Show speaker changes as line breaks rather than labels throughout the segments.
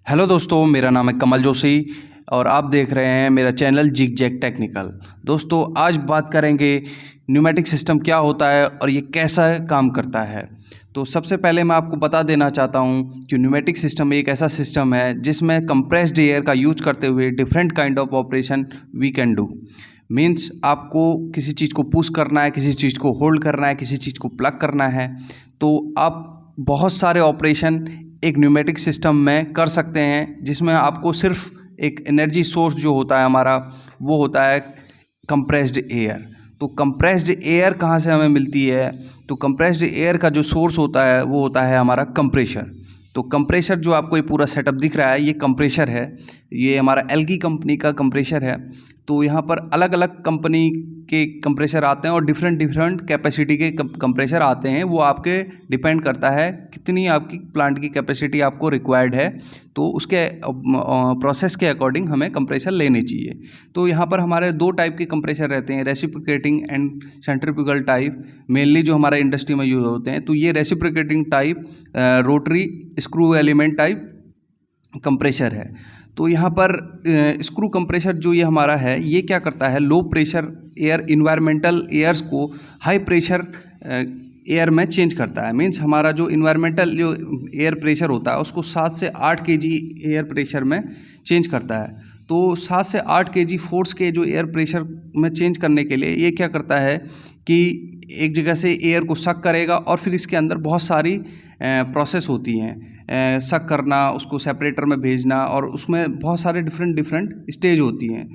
Hello दोस्तों, मेरा नाम है कमल जोशी और आप देख रहे हैं मेरा चैनल जिग जैग टेक्निकल। दोस्तों, आज बात करेंगे न्यूमेटिक सिस्टम क्या होता है और ये कैसा काम करता है। तो सबसे पहले मैं आपको बता देना चाहता हूँ कि न्यूमेटिक सिस्टम एक ऐसा सिस्टम है जिसमें कंप्रेस्ड एयर का यूज करते हुए different kind of operation we can do. Means आपको किसी चीज़ को पुश करना है, किसी चीज़ को होल्ड करना है, किसी चीज़ को प्लग करना है, तो आप बहुत सारे ऑपरेशन एक न्यूमेटिक सिस्टम में कर सकते हैं, जिसमें आपको सिर्फ एक एनर्जी सोर्स जो होता है हमारा वो होता है कंप्रेस्ड एयर। तो कंप्रेस्ड एयर कहाँ से हमें मिलती है? तो कंप्रेस्ड एयर का जो सोर्स होता है वो होता है हमारा कंप्रेशर। तो कंप्रेशर जो आपको ये पूरा सेटअप दिख रहा है ये कंप्रेशर है, ये हमारा एल्गी कंपनी का कंप्रेशर है। तो यहाँ पर अलग अलग कंपनी के कंप्रेशर आते हैं और डिफरेंट डिफरेंट कैपेसिटी के कंप्रेशर आते हैं। वो आपके डिपेंड करता है कितनी आपकी प्लांट की कैपेसिटी आपको रिक्वायर्ड है, तो उसके प्रोसेस के अकॉर्डिंग हमें कंप्रेसर लेने चाहिए। तो यहाँ पर हमारे दो टाइप के कंप्रेसर रहते हैं, reciprocating and centrifugal type, mainly जो हमारे इंडस्ट्री में यूज होते हैं। तो ये reciprocating type rotary screw element type compressor है। तो यहाँ पर स्क्रू कंप्रेशर जो ये हमारा है ये क्या करता है, low pressure air environmental airs को हाई प्रेशर एयर में चेंज करता है। मीन्स हमारा जो इन्वायरमेंटल जो एयर प्रेशर होता है उसको 7 से 8 केजी एयर प्रेशर में चेंज करता है। तो 7 से 8 केजी फोर्स के जो एयर प्रेशर में चेंज करने के लिए ये क्या करता है कि एक जगह से एयर को सक करेगा और फिर इसके अंदर बहुत सारी प्रोसेस होती हैं, सक करना, उसको सेपरेटर में भेजना, और उसमें बहुत सारे डिफरेंट स्टेज होती हैं।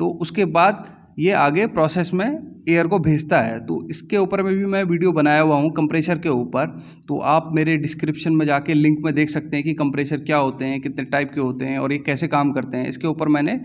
तो उसके बाद ये आगे प्रोसेस में एयर को भेजता है। तो इसके ऊपर में भी मैं वीडियो बनाया हुआ हूँ कंप्रेशर के ऊपर, तो आप मेरे डिस्क्रिप्शन में जाके लिंक में देख सकते हैं कि कंप्रेशर क्या होते हैं, कितने टाइप के होते हैं और ये कैसे काम करते हैं। इसके ऊपर मैंने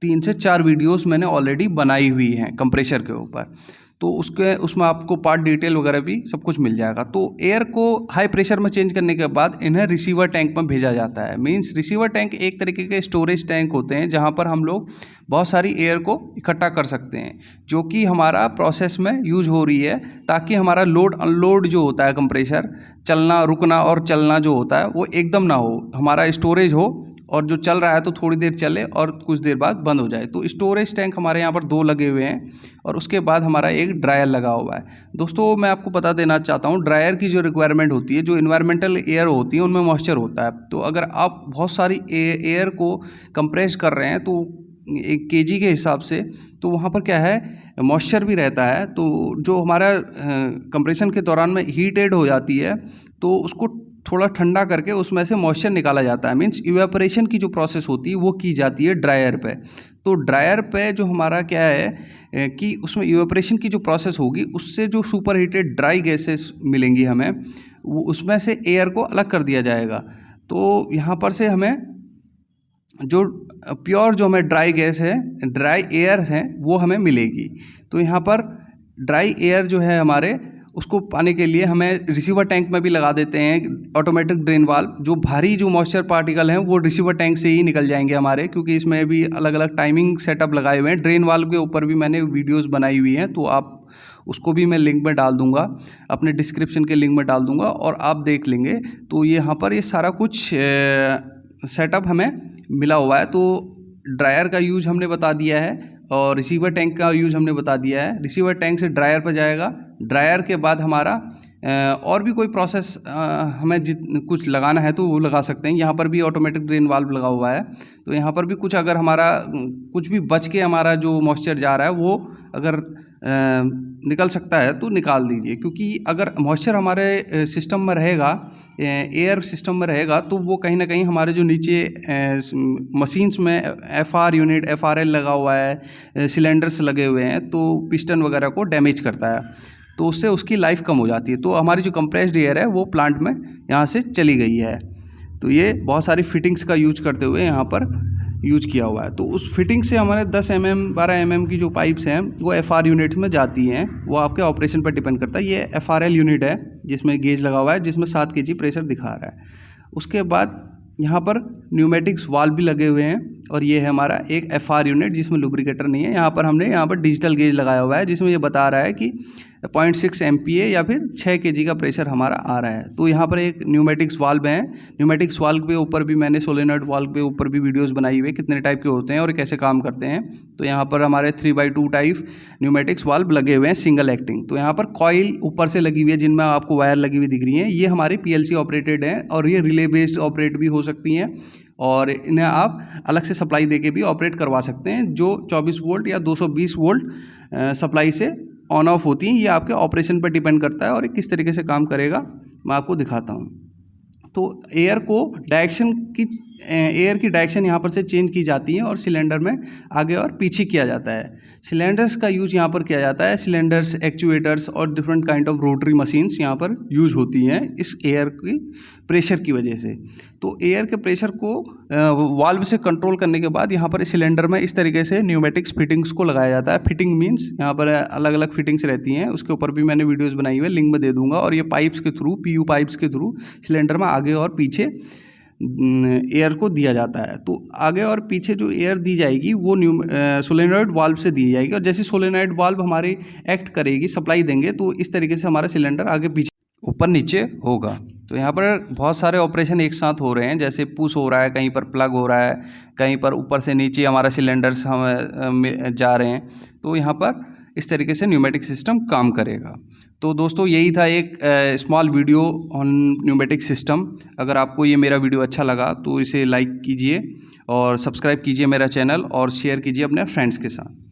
3 से 4 वीडियोस मैंने ऑलरेडी बनाई हुई हैं कंप्रेशर के ऊपर। तो उसमें आपको पार्ट डिटेल वगैरह भी सब कुछ मिल जाएगा। तो एयर को हाई प्रेशर में चेंज करने के बाद इन्हें रिसीवर टैंक में भेजा जाता है। मींस रिसीवर टैंक एक तरीके के स्टोरेज टैंक होते हैं जहां पर हम लोग बहुत सारी एयर को इकट्ठा कर सकते हैं, जो कि हमारा प्रोसेस में यूज हो रही है, ताकि हमारा लोड अनलोड जो होता है कंप्रेशर, चलना रुकना और चलना जो होता है वो एकदम ना हो, हमारा स्टोरेज हो, और जो चल रहा है तो थोड़ी देर चले और कुछ देर बाद बंद हो जाए। तो स्टोरेज टैंक हमारे यहाँ पर 2 लगे हुए हैं और उसके बाद हमारा एक ड्रायर लगा हुआ है। दोस्तों, मैं आपको बता देना चाहता हूँ ड्रायर की जो रिक्वायरमेंट होती है, जो इन्वायरमेंटल एयर होती है उनमें मॉइस्चर होता है। तो अगर आप बहुत सारी एयर को कंप्रेस कर रहे हैं तो एक केजी के हिसाब से, तो वहाँ पर क्या है, मॉइस्चर भी रहता है। तो जो हमारा कंप्रेशन के दौरान में हीट ऐड हो जाती है तो उसको थोड़ा ठंडा करके उसमें से मॉइस्चर निकाला जाता है। मीन्स इवेपोरेशन की जो प्रोसेस होती है वो की जाती है ड्रायर पे। तो ड्रायर पे जो हमारा क्या है कि उसमें इवेपोरेशन की जो प्रोसेस होगी उससे जो सुपर हीटेड ड्राई गैसेस मिलेंगी हमें, वो उसमें से एयर को अलग कर दिया जाएगा। तो यहाँ पर से हमें जो प्योर जो हमें ड्राई गैस है, ड्राई एयर है, वो हमें मिलेगी। तो यहाँ पर ड्राई एयर जो है हमारे, उसको पाने के लिए हमें रिसीवर टैंक में भी लगा देते हैं ऑटोमेटिक ड्रेन वाल्व। जो भारी जो मॉइस्चर पार्टिकल हैं वो रिसीवर टैंक से ही निकल जाएंगे हमारे, क्योंकि इसमें भी अलग अलग टाइमिंग सेटअप लगाए हुए हैं। ड्रेन वाल्व के ऊपर भी मैंने वीडियोस बनाई हुई हैं, तो आप उसको भी मैं लिंक में डाल दूंगा, अपने डिस्क्रिप्शन के लिंक में डाल दूंगा और आप देख लेंगे। तो यहाँ पर ये सारा कुछ सेटअप हमें मिला हुआ है। तो ड्रायर का यूज हमने बता दिया है और रिसीवर टैंक का यूज़ हमने बता दिया है। रिसीवर टैंक से ड्रायर पर जाएगा, ड्रायर के बाद हमारा और भी कोई प्रोसेस हमें कुछ लगाना है तो वो लगा सकते हैं। यहाँ पर भी ऑटोमेटिक ड्रेन वाल्व लगा हुआ है। तो यहाँ पर भी कुछ अगर हमारा कुछ भी बच के हमारा जो मॉइस्चर जा रहा है वो अगर निकल सकता है तो निकाल दीजिए, क्योंकि अगर मॉइस्चर हमारे सिस्टम में रहेगा, एयर सिस्टम में रहेगा, तो वो कहीं ना कहीं हमारे जो नीचे मशीन्स में FR यूनिट FRL लगा हुआ है, सिलेंडर्स लगे हुए हैं, तो पिस्टन वगैरह को डैमेज करता है, तो उससे उसकी लाइफ कम हो जाती है। तो हमारी जो कंप्रेस्ड एयर है वो प्लांट में यहाँ से चली गई है। तो ये बहुत सारी फिटिंग्स का यूज करते हुए यहाँ पर यूज किया हुआ है। तो उस फिटिंग से हमारे 10 mm 12 mm की जो पाइप्स हैं वो FR यूनिट में जाती हैं। वो आपके ऑपरेशन पर डिपेंड करता है। ये FRL यूनिट है जिसमें गेज लगा हुआ है, जिसमें 7 kg प्रेशर दिखा रहा है। उसके बाद यहाँ पर न्यूमेटिक्स वाल्व भी लगे हुए हैं। और ये है हमारा एक FR यूनिट जिसमें लुब्रिकेटर नहीं है। यहाँ पर हमने यहाँ पर डिजिटल गेज लगाया हुआ है जिसमें ये बता रहा है कि 0.6 MPa या फिर 6 kg का प्रेशर हमारा आ रहा है। तो यहाँ पर एक न्यूमेटिक्स वाल्व है। न्यूमेटिक्स वाल्व के ऊपर भी मैंने सोलेनॉइड वाल्व के ऊपर भी वीडियोस बनाई हुई है, कितने टाइप के होते हैं और कैसे काम करते हैं। तो यहाँ पर हमारे 3/2 टाइप न्यूमेटिक्स वाल्व लगे हुए हैं सिंगल एक्टिंग। तो यहाँ पर कॉइल ऊपर से लगी हुई है जिनमें आपको वायर लगी हुई दिख रही है। ये हमारी PLC ऑपरेटेड है और ये रिले बेस्ड ऑपरेट भी हो सकती हैं और इन्हें आप अलग से सप्लाई देके भी ऑपरेट करवा सकते हैं, जो 24 वोल्ट या 220 वोल्ट सप्लाई से ऑन ऑफ होती हैं। ये आपके ऑपरेशन पर डिपेंड करता है और ये किस तरीके से काम करेगा मैं आपको दिखाता हूँ। तो एयर की डायरेक्शन यहाँ पर से चेंज की जाती है और सिलेंडर में आगे और पीछे किया जाता है। सिलेंडर्स का यूज यहाँ पर किया जाता है। सिलेंडर्स, एक्चुएटर्स और different kind of rotary machines यहाँ पर यूज होती हैं इस एयर की प्रेशर की वजह से। तो एयर के प्रेशर को वाल्व से कंट्रोल करने के बाद यहाँ पर सिलेंडर में इस तरीके से न्यूमेटिक्स फिटिंग्स को लगाया जाता है। फिटिंग मीन्स यहाँ पर अलग अलग फिटिंग्स रहती हैं, उसके ऊपर भी मैंने वीडियोस बनाई हुई है, लिंक में दे दूंगा। और ये पाइप्स के थ्रू, PU पाइप्स के थ्रू सिलेंडर में आगे और पीछे एयर को दिया जाता है। तो आगे और पीछे जो एयर दी जाएगी वो सोलेनॉइड वाल्व से दी जाएगी और जैसे सोलेनॉइड वाल्व हमारे एक्ट करेगी, सप्लाई देंगे, तो इस तरीके से हमारा सिलेंडर आगे पीछे ऊपर नीचे होगा। तो यहाँ पर बहुत सारे ऑपरेशन एक साथ हो रहे हैं, जैसे पुश हो रहा है, कहीं पर प्लग हो रहा है, कहीं पर ऊपर से नीचे हमारा सिलेंडर्स हम जा रहे हैं। तो यहाँ पर इस तरीके से न्यूमेटिक सिस्टम काम करेगा। तो दोस्तों यही था एक small video on pneumatic system. अगर आपको ये मेरा वीडियो अच्छा लगा तो इसे लाइक कीजिए और सब्सक्राइब कीजिए मेरा चैनल और शेयर कीजिए अपने फ्रेंड्स के साथ।